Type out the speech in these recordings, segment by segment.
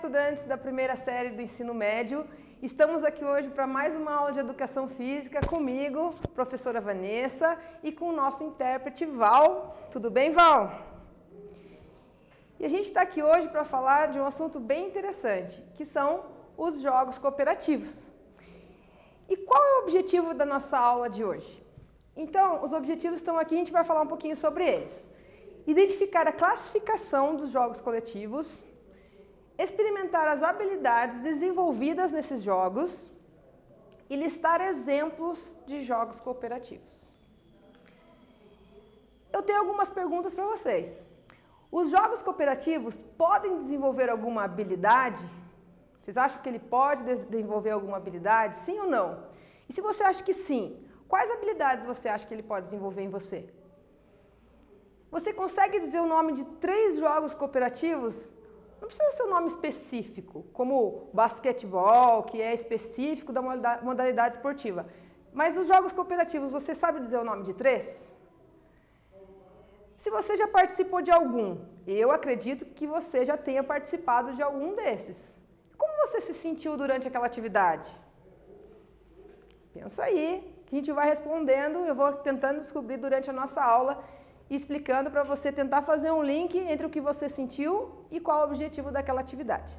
estudantes da primeira série do ensino médio. Estamos aqui hoje para mais uma aula de Educação Física comigo, professora Vanessa, e com o nosso intérprete Val. Tudo bem, Val? E a gente está aqui hoje para falar de um assunto bem interessante, que são os jogos cooperativos. E qual é o objetivo da nossa aula de hoje? Então, os objetivos estão aqui, a gente vai falar um pouquinho sobre eles. Identificar a classificação dos jogos coletivos, experimentar as habilidades desenvolvidas nesses jogos e listar exemplos de jogos cooperativos. Eu tenho algumas perguntas para vocês. Os jogos cooperativos podem desenvolver alguma habilidade? Vocês acham que ele pode desenvolver alguma habilidade? Sim ou não? E se você acha que sim, quais habilidades você acha que ele pode desenvolver em você? Você consegue dizer o nome de 3 jogos cooperativos? Não precisa ser um nome específico, como basquetebol, que é específico da modalidade esportiva. Mas os jogos cooperativos, você sabe dizer o nome de 3? Se você já participou de algum, eu acredito que você já tenha participado de algum desses. Como você se sentiu durante aquela atividade? Pensa aí, que a gente vai respondendo, eu vou tentando descobrir durante a nossa aula, explicando para você tentar fazer um link entre o que você sentiu e qual o objetivo daquela atividade.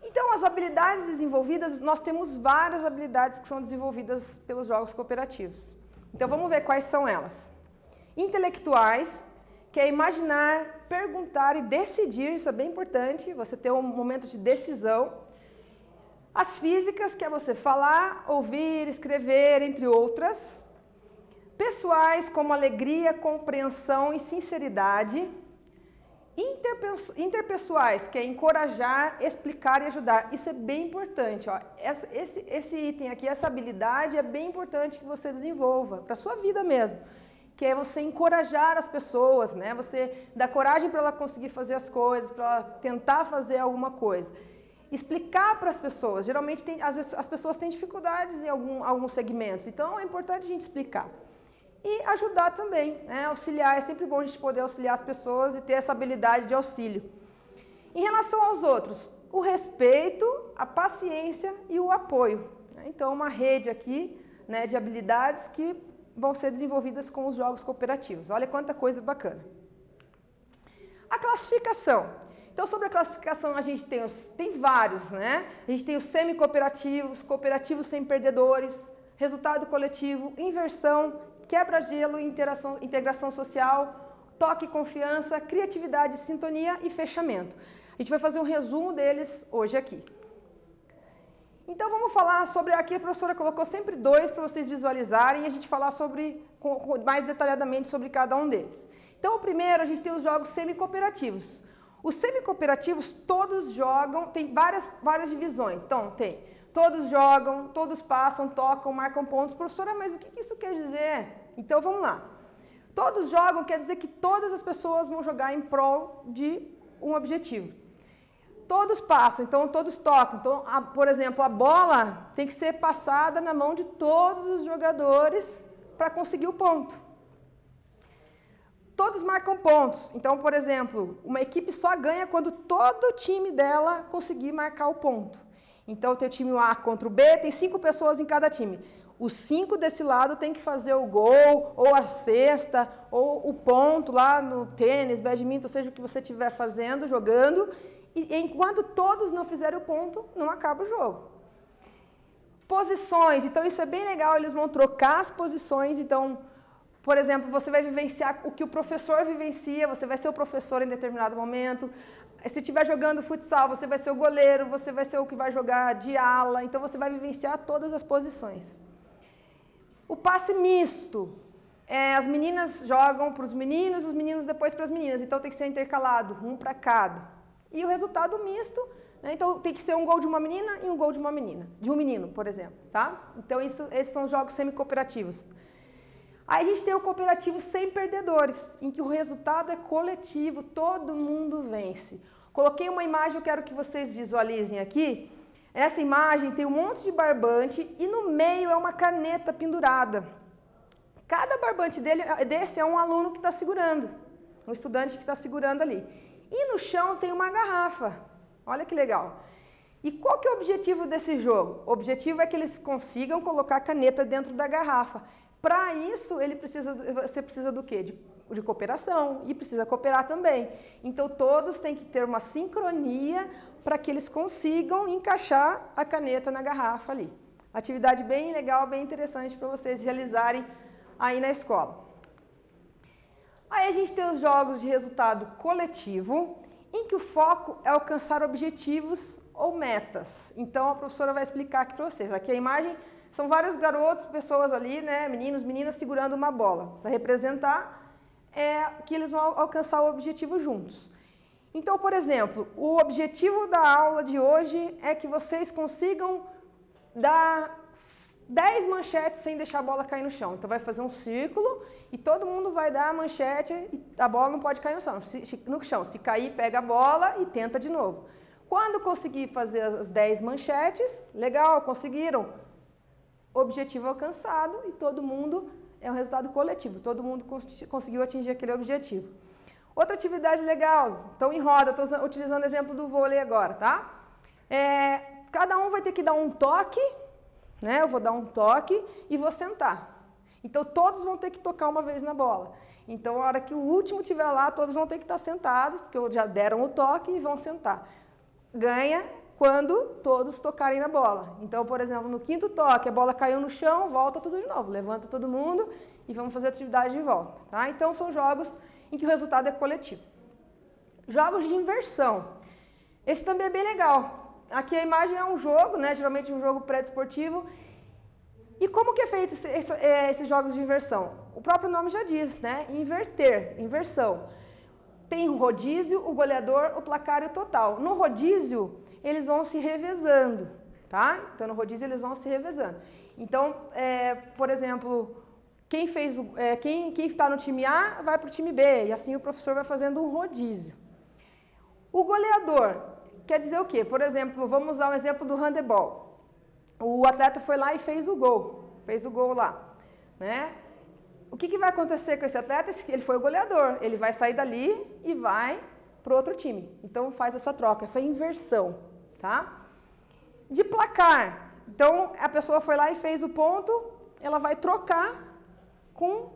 Então, as habilidades desenvolvidas, nós temos várias habilidades que são desenvolvidas pelos jogos cooperativos. Então, vamos ver quais são elas. Intelectuais, que é imaginar, perguntar e decidir, isso é bem importante, você ter um momento de decisão. As físicas, que é você falar, ouvir, escrever, entre outras. Pessoais, como alegria, compreensão e sinceridade. Interpessoais, que é encorajar, explicar e ajudar. Isso é bem importante. Ó. Esse item aqui, essa habilidade é bem importante que você desenvolva, para a sua vida mesmo. Que é você encorajar as pessoas, né? Você dar coragem para ela conseguir fazer as coisas, para ela tentar fazer alguma coisa. Explicar para as pessoas. Geralmente, às vezes, as pessoas têm dificuldades em alguns segmentos. Então, é importante a gente explicar. E ajudar também, né? Auxiliar, é sempre bom a gente poder auxiliar as pessoas e ter essa habilidade de auxílio. Em relação aos outros, o respeito, a paciência e o apoio. Né? Então, uma rede aqui, né, de habilidades que vão ser desenvolvidas com os jogos cooperativos. Olha quanta coisa bacana. A classificação. Então, sobre a classificação, a gente tem vários, né? A gente tem os semi-cooperativos, cooperativos sem perdedores, resultado coletivo, inversão, quebra-gelo, integração social, toque e confiança, criatividade, sintonia e fechamento. A gente vai fazer um resumo deles hoje aqui. Então, vamos falar sobre, aqui a professora colocou sempre 2 para vocês visualizarem e a gente falar mais detalhadamente sobre cada um deles. Então, o primeiro, a gente tem os jogos semi-cooperativos. Os semi-cooperativos, todos jogam, tem várias divisões. Então, tem todos jogam, todos passam, tocam, marcam pontos. Professora, mas o que isso quer dizer? Então, vamos lá. Todos jogam quer dizer que todas as pessoas vão jogar em prol de um objetivo. Todos passam, então todos tocam. Então, por exemplo, a bola tem que ser passada na mão de todos os jogadores para conseguir o ponto. Todos marcam pontos. Então, por exemplo, uma equipe só ganha quando todo o time dela conseguir marcar o ponto. Então, tem o time A contra o B, tem 5 pessoas em cada time. Os 5 desse lado têm que fazer o gol, ou a cesta, ou o ponto lá no tênis, badminton, seja o que você estiver fazendo, jogando. E enquanto todos não fizerem o ponto, não acaba o jogo. Posições. Então, isso é bem legal, eles vão trocar as posições. Então, por exemplo, você vai vivenciar o que o professor vivencia, você vai ser o professor em determinado momento. Se estiver jogando futsal, você vai ser o goleiro, você vai ser o que vai jogar de ala. Então, você vai vivenciar todas as posições. O passe misto. As meninas jogam para os meninos depois para as meninas. Então, tem que ser intercalado, um para cada. E o resultado misto, né? Então, tem que ser um gol de uma menina e um gol de uma menina. De um menino, por exemplo. Tá? Então, esses são os jogos semi-cooperativos. Aí a gente tem o cooperativo sem perdedores, em que o resultado é coletivo, todo mundo vence. Coloquei uma imagem, eu quero que vocês visualizem aqui. Essa imagem tem um monte de barbante e no meio é uma caneta pendurada. Cada barbante desse é um aluno que está segurando, um estudante que está segurando ali. E no chão tem uma garrafa. Olha que legal. E qual que é o objetivo desse jogo? O objetivo é que eles consigam colocar a caneta dentro da garrafa. Para isso, você precisa do quê? De cooperação, e precisa cooperar também. Então, todos têm que ter uma sincronia para que eles consigam encaixar a caneta na garrafa ali. Atividade bem legal, bem interessante para vocês realizarem aí na escola. Aí a gente tem os jogos de resultado coletivo, em que o foco é alcançar objetivos ou metas. Então, a professora vai explicar aqui para vocês. Aqui a imagem são vários garotos, pessoas ali, né, meninos, meninas, segurando uma bola, para representar que eles vão alcançar o objetivo juntos. Então, por exemplo, o objetivo da aula de hoje é que vocês consigam dar 10 manchetes sem deixar a bola cair no chão. Então, vai fazer um círculo e todo mundo vai dar a manchete e a bola não pode cair no chão. Se cair, pega a bola e tenta de novo. Quando conseguir fazer as 10 manchetes, legal, conseguiram. Objetivo alcançado e todo mundo, é um resultado coletivo, todo mundo conseguiu atingir aquele objetivo. Outra atividade legal, então em roda, estou utilizando o exemplo do vôlei agora, tá? Cada um vai ter que dar um toque, né? Eu vou dar um toque e vou sentar. Então todos vão ter que tocar uma vez na bola. Então a hora que o último estiver lá, todos vão ter que estar sentados, porque já deram o toque e vão sentar. Ganha quando todos tocarem na bola. Então, por exemplo, no quinto toque, a bola caiu no chão, volta tudo de novo, levanta todo mundo e vamos fazer a atividade de volta. Tá? Então, são jogos em que o resultado é coletivo. Jogos de inversão. Esse também é bem legal. Aqui a imagem é um jogo, né? Geralmente um jogo pré-desportivo. E como que é feito esses jogos de inversão? O próprio nome já diz, né? Inverter, inversão. Tem o rodízio, o goleador, o placar e o total. No rodízio, eles vão se revezando, tá? Então, no rodízio, eles vão se revezando. Então, por exemplo, quem está no time A vai para o time B, e assim o professor vai fazendo um rodízio. O goleador quer dizer o quê? Por exemplo, vamos usar um exemplo do handebol. O atleta foi lá e fez o gol lá, né? O que vai acontecer com esse atleta? Ele foi o goleador, ele vai sair dali e vai para o outro time. Então, faz essa troca, essa inversão, tá? De placar. Então, a pessoa foi lá e fez o ponto, ela vai trocar com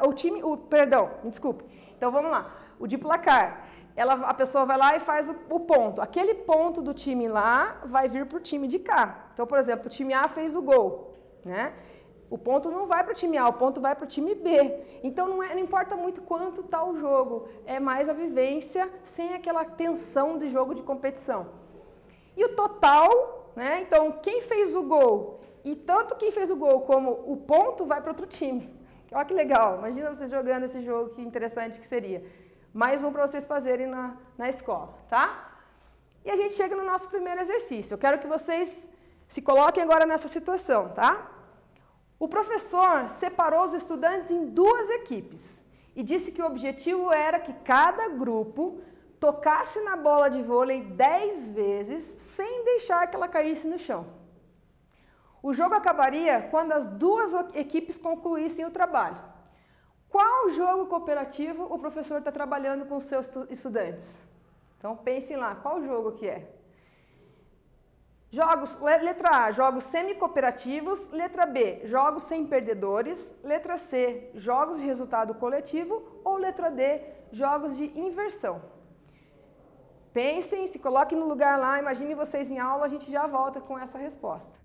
o time... Perdão, me desculpe. Então, vamos lá. O de placar. A pessoa vai lá e faz o ponto. Aquele ponto do time lá vai vir para o time de cá. Então, por exemplo, o time A fez o gol, né? O ponto não vai para o time A, o ponto vai para o time B. Então, não importa muito quanto está o jogo, é mais a vivência sem aquela tensão de jogo de competição. E o total, né? Então, quem fez o gol, e tanto quem fez o gol como o ponto vai para outro time. Olha que legal, imagina vocês jogando esse jogo, que interessante que seria. Mais um para vocês fazerem na escola, tá? E a gente chega no nosso primeiro exercício. Eu quero que vocês se coloquem agora nessa situação, tá? O professor separou os estudantes em 2 equipes e disse que o objetivo era que cada grupo tocasse na bola de vôlei 10 vezes sem deixar que ela caísse no chão. O jogo acabaria quando as 2 equipes concluíssem o trabalho. Qual jogo cooperativo o professor está trabalhando com os seus estudantes? Então, pensem lá, qual jogo que é? Letra A, jogos semi-cooperativos. Letra B, jogos sem perdedores. Letra C, jogos de resultado coletivo. Ou letra D, jogos de inversão. Pensem, se coloquem no lugar lá, imaginem vocês em aula, a gente já volta com essa resposta.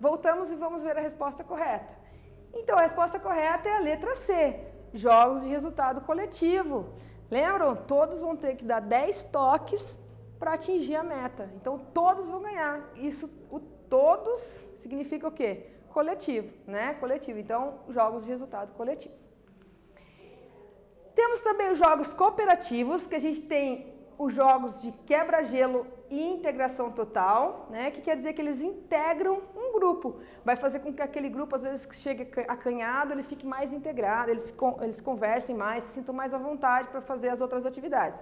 voltamos e vamos ver a resposta correta. Então, a resposta correta é a letra C, jogos de resultado coletivo. Lembram? Todos vão ter que dar 10 toques para atingir a meta. Então, todos vão ganhar. Isso, o todos significa o quê? Coletivo, né? Coletivo. Então, jogos de resultado coletivo. Temos também os jogos cooperativos, que a gente tem os jogos de quebra-gelo e integração total, né? Que quer dizer que eles integram um grupo. Vai fazer com que aquele grupo, às vezes, que chegue acanhado, ele fique mais integrado, eles conversem mais, se sintam mais à vontade para fazer as outras atividades.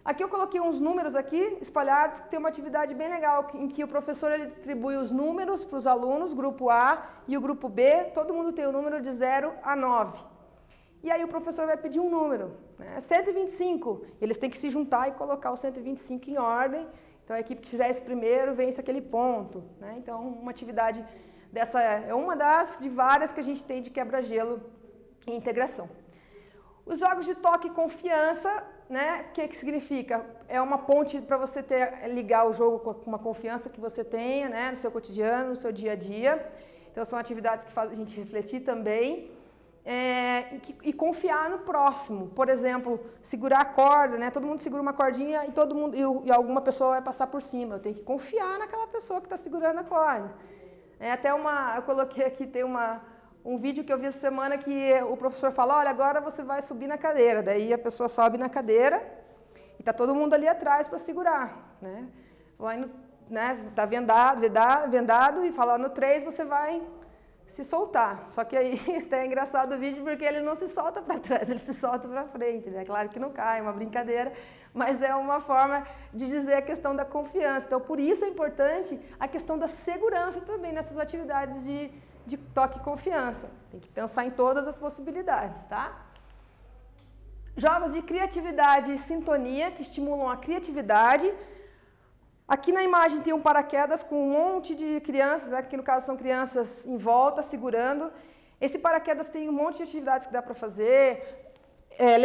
Aqui eu coloquei uns números aqui, espalhados, que tem uma atividade bem legal, em que o professor ele distribui os números para os alunos, grupo A e o grupo B, todo mundo tem o número de 0 a 9. E aí o professor vai pedir um número, né? 125, eles têm que se juntar e colocar o 125 em ordem. Então a equipe que fizer esse primeiro vence aquele ponto, né? Então uma atividade dessa é uma das de várias que a gente tem de quebra-gelo e integração. Os jogos de toque e confiança, né? O que significa? É uma ponte para você ligar o jogo com uma confiança que você tenha, né? No seu cotidiano, no seu dia a dia. Então são atividades que fazem a gente refletir também. E confiar no próximo. Por exemplo, segurar a corda, né? Todo mundo segura uma cordinha e alguma pessoa vai passar por cima. Eu tenho que confiar naquela pessoa que está segurando a corda. Eu coloquei aqui, tem um vídeo que eu vi essa semana que o professor fala, olha, agora você vai subir na cadeira. Daí a pessoa sobe na cadeira e está todo mundo ali atrás para segurar, né? Vai no, né? Tá vendado e fala, no 3 você vai se soltar. Só que aí até é engraçado o vídeo porque ele não se solta para trás, ele se solta para frente, né? Claro que não cai, é uma brincadeira, mas é uma forma de dizer a questão da confiança. Então, por isso é importante a questão da segurança também nessas atividades de toque e confiança. Tem que pensar em todas as possibilidades, tá? Jogos de criatividade e sintonia que estimulam a criatividade. Aqui na imagem tem um paraquedas com um monte de crianças, né, que no caso são crianças em volta, segurando. Esse paraquedas tem um monte de atividades que dá para fazer,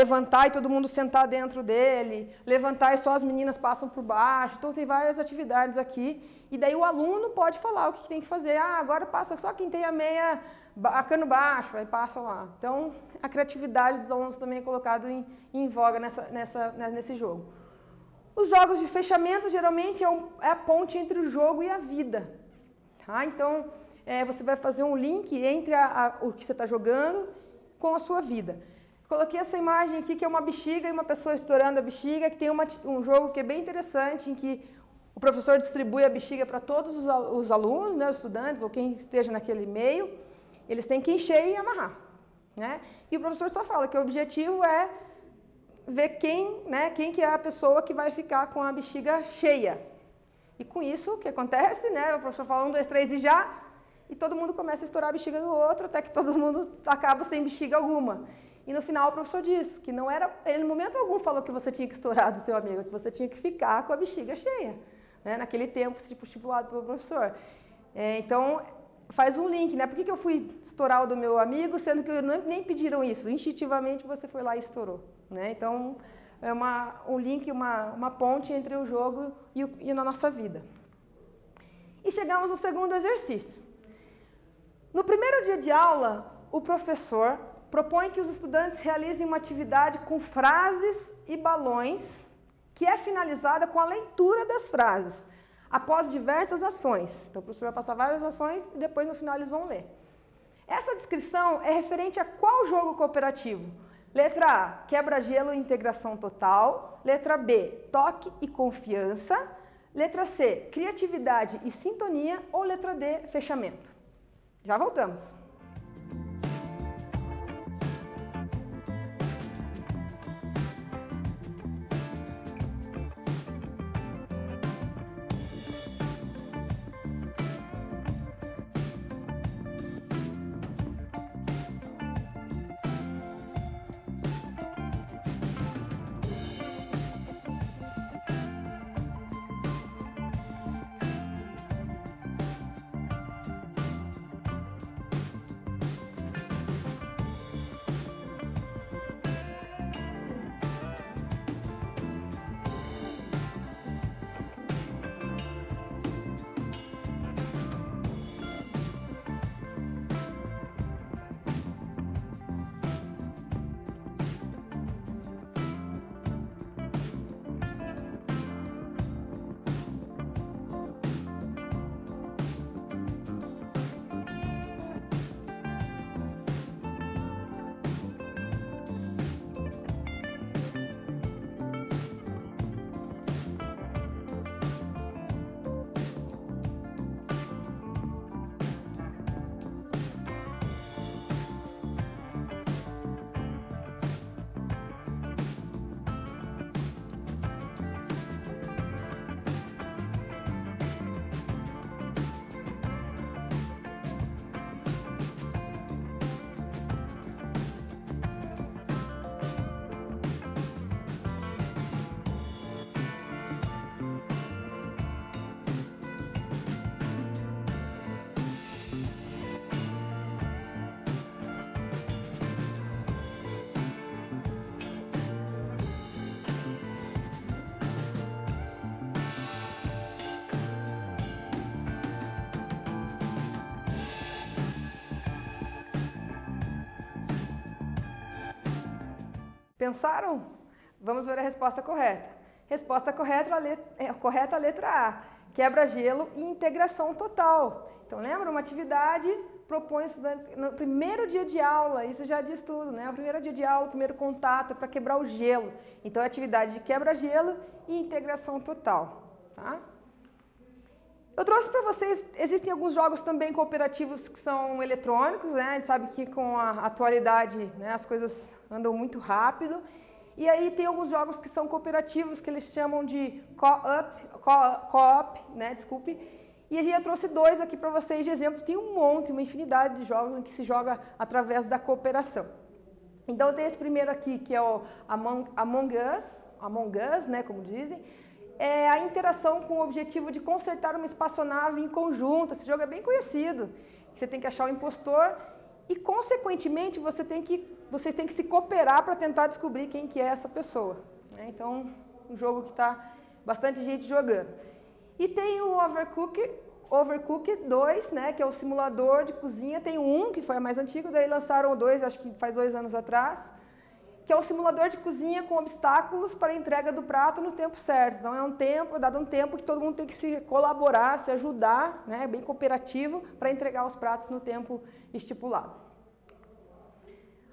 levantar e todo mundo sentar dentro dele, levantar e só as meninas passam por baixo. Então tem várias atividades aqui. E daí o aluno pode falar o que tem que fazer. Ah, agora passa só quem tem a cano baixo, aí passa lá. Então a criatividade dos alunos também é colocado em voga nesse jogo. Os jogos de fechamento, geralmente, é a ponte entre o jogo e a vida. Tá? Então, você vai fazer um link entre o que você está jogando com a sua vida. Coloquei essa imagem aqui, que é uma bexiga e uma pessoa estourando a bexiga, que tem um jogo que é bem interessante, em que o professor distribui a bexiga para todos os alunos, né, os estudantes, ou quem esteja naquele meio. Eles têm que encher e amarrar, né? E o professor só fala que o objetivo é ver quem que é a pessoa que vai ficar com a bexiga cheia. E com isso, o que acontece, né? O professor fala 1, 2, 3 e já, e todo mundo começa a estourar a bexiga do outro, até que todo mundo acaba sem bexiga alguma. E no final o professor diz que não era, ele em momento algum falou que você tinha que estourar do seu amigo, que você tinha que ficar com a bexiga cheia, né? Naquele tempo estipulado pelo professor. Então, faz um link, né? Por que eu fui estourar o do meu amigo, sendo que nem pediram isso? Instintivamente você foi lá e estourou. Né? Então, é um link, uma ponte entre o jogo e na nossa vida. E chegamos no segundo exercício. No primeiro dia de aula, o professor propõe que os estudantes realizem uma atividade com frases e balões, que é finalizada com a leitura das frases, após diversas ações. Então, o professor vai passar várias ações e depois, no final, eles vão ler. Essa descrição é referente a qual jogo cooperativo? Letra A, quebra-gelo e integração total. Letra B, toque e confiança. Letra C, criatividade e sintonia. Ou letra D, fechamento. Já voltamos. Pensaram? Vamos ver a resposta correta. Resposta correta, a letra A. Quebra-gelo e integração total. Então, lembra? Uma atividade propõe estudantes no primeiro dia de aula, isso já diz tudo, né? O primeiro dia de aula, o primeiro contato para quebrar o gelo. Então, é atividade de quebra-gelo e integração total, tá? Eu trouxe para vocês, existem alguns jogos também cooperativos que são eletrônicos, né? A gente sabe que com a atualidade, né, as coisas andam muito rápido. E aí tem alguns jogos que são cooperativos, que eles chamam de co-op, né? Desculpe. E a gente trouxe dois aqui para vocês de exemplo. Tem um monte, uma infinidade de jogos em que se joga através da cooperação. Então tem esse primeiro aqui, que é o Among Us, né, como dizem. É a interação com o objetivo de consertar uma espaçonave em conjunto. Esse jogo é bem conhecido. Você tem que achar o impostor e, consequentemente, vocês têm que se cooperar para tentar descobrir quem que é essa pessoa, né? Então, um jogo que está bastante gente jogando. E tem o Overcooked 2, né, que é o simulador de cozinha. Tem um que foi a mais antigo, daí lançaram o 2, acho que faz 2 anos atrás, que é o simulador de cozinha com obstáculos para a entrega do prato no tempo certo. Então, dado um tempo que todo mundo tem que se colaborar, se ajudar, né, bem cooperativo, para entregar os pratos no tempo estipulado.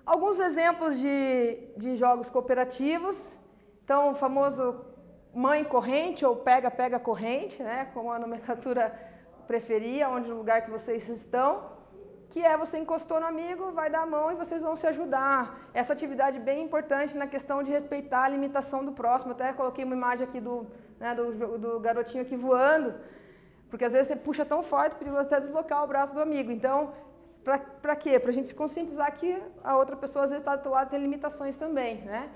Alguns exemplos de jogos cooperativos. Então, o famoso mãe corrente ou pega corrente, né, como a nomenclatura preferia, onde o lugar que vocês estão, que é você encostou no amigo, vai dar a mão e vocês vão se ajudar. Essa atividade é bem importante na questão de respeitar a limitação do próximo. Até coloquei uma imagem aqui do garotinho aqui voando, porque às vezes você puxa tão forte, perigoso até deslocar o braço do amigo. Então, para quê? Para a gente se conscientizar que a outra pessoa às vezes está do outro lado, tem limitações também, né?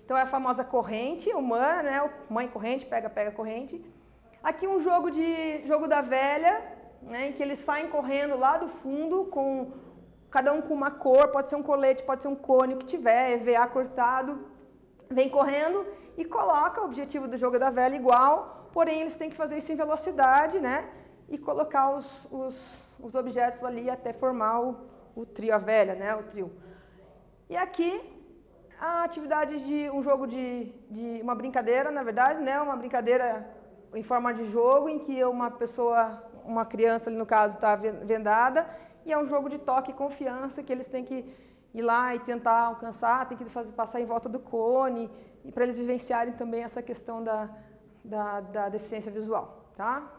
Então é a famosa corrente humana, né? Mãe corrente, pega corrente. Aqui um jogo da velha, né, em que eles saem correndo lá do fundo, cada um com uma cor, pode ser um colete, pode ser um cone, o que tiver, EVA cortado, vem correndo e coloca o objetivo do jogo da velha igual, porém eles têm que fazer isso em velocidade, né, e colocar os objetos ali até formar o trio, a velha, né, o trio. E aqui a atividade de um jogo de uma brincadeira, na verdade, né, uma brincadeira em forma de jogo, em que uma criança ali no caso está vendada, e é um jogo de toque e confiança, que eles têm que ir lá e tentar alcançar, tem que passar em volta do cone, e para eles vivenciarem também essa questão da deficiência visual, tá?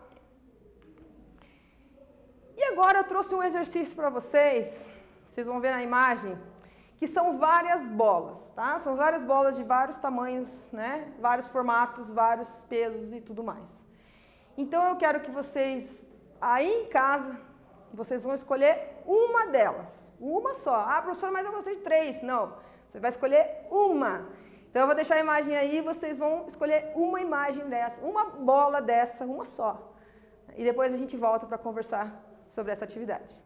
E agora eu trouxe um exercício para vocês vão ver na imagem, que são várias bolas, tá? São várias bolas de vários tamanhos, né? Vários formatos, vários pesos e tudo mais. Então eu quero que vocês, aí em casa, vocês vão escolher uma delas, uma só. Ah, professora, mas eu gostei de 3. Não, você vai escolher uma. Então eu vou deixar a imagem aí, vocês vão escolher uma imagem dessa, uma bola dessa, uma só. E depois a gente volta para conversar sobre essa atividade.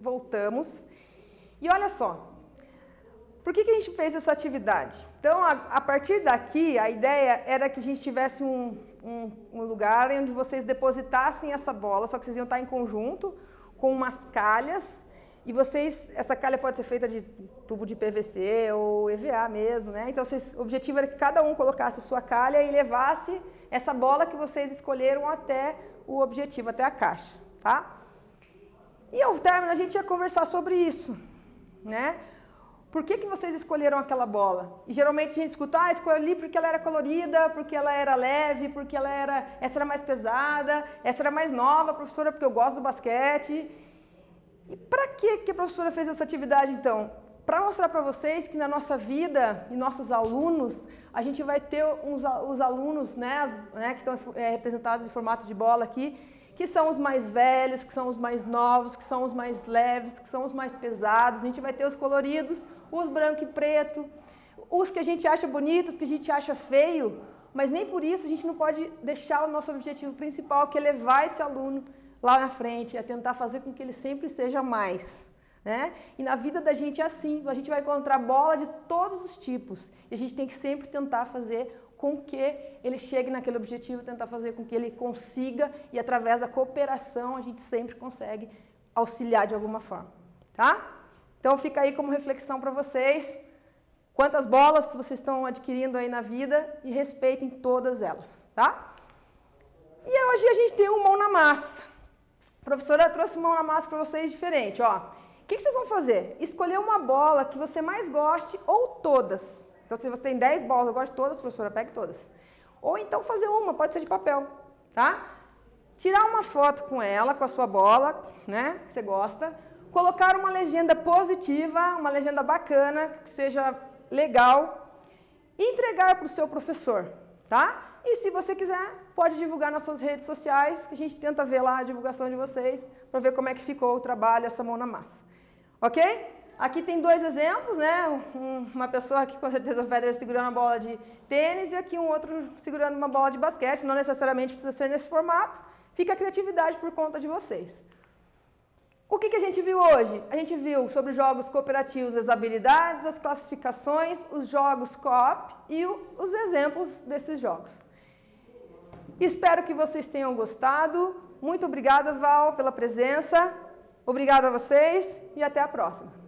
Voltamos. E olha só, por que a gente fez essa atividade? Então, a partir daqui, a ideia era que a gente tivesse um lugar onde vocês depositassem essa bola, só que vocês iam estar em conjunto, com umas calhas, e essa calha pode ser feita de tubo de PVC ou EVA mesmo, né? Então, o objetivo era que cada um colocasse a sua calha e levasse essa bola que vocês escolheram até o objetivo, até a caixa, tá? E ao término a gente ia conversar sobre isso, né? Por que vocês escolheram aquela bola? E geralmente a gente escuta, escolhi porque ela era colorida, porque ela era leve, porque essa era mais pesada, essa era mais nova, professora, porque eu gosto do basquete. E para que a professora fez essa atividade, então? Para mostrar para vocês que na nossa vida e nossos alunos, a gente vai ter os alunos, né, que estão representados em formato de bola aqui, que são os mais velhos, que são os mais novos, que são os mais leves, que são os mais pesados. A gente vai ter os coloridos, os branco e preto, os que a gente acha bonitos, que a gente acha feio, mas nem por isso a gente não pode deixar o nosso objetivo principal, que é levar esse aluno lá na frente, a tentar fazer com que ele sempre seja mais. Né? E na vida da gente é assim, a gente vai encontrar bola de todos os tipos, e a gente tem que sempre tentar fazer com que ele chegue naquele objetivo, tentar fazer com que ele consiga, e através da cooperação a gente sempre consegue auxiliar de alguma forma, tá? Então fica aí como reflexão para vocês, quantas bolas vocês estão adquirindo aí na vida e respeitem todas elas, tá? E hoje a gente tem um mão na massa. A professora trouxe um mão na massa para vocês diferente, ó. O que vocês vão fazer? Escolher uma bola que você mais goste ou todas. Então, se você tem 10 bolas, eu gosto de todas, professora, pegue todas. Ou então fazer uma, pode ser de papel, tá? Tirar uma foto com ela, com a sua bola, né, que você gosta. Colocar uma legenda positiva, uma legenda bacana, que seja legal. E entregar para o seu professor, tá? E se você quiser, pode divulgar nas suas redes sociais, que a gente tenta ver lá a divulgação de vocês, para ver como é que ficou o trabalho, essa mão na massa. Ok? Aqui tem 2 exemplos, né? Uma pessoa aqui, com certeza, o Federer segurando a bola de tênis, e aqui um outro segurando uma bola de basquete. Não necessariamente precisa ser nesse formato. Fica a criatividade por conta de vocês. O que a gente viu hoje? A gente viu sobre jogos cooperativos, as habilidades, as classificações, os jogos co-op e os exemplos desses jogos. Espero que vocês tenham gostado. Muito obrigada, Val, pela presença. Obrigada a vocês e até a próxima.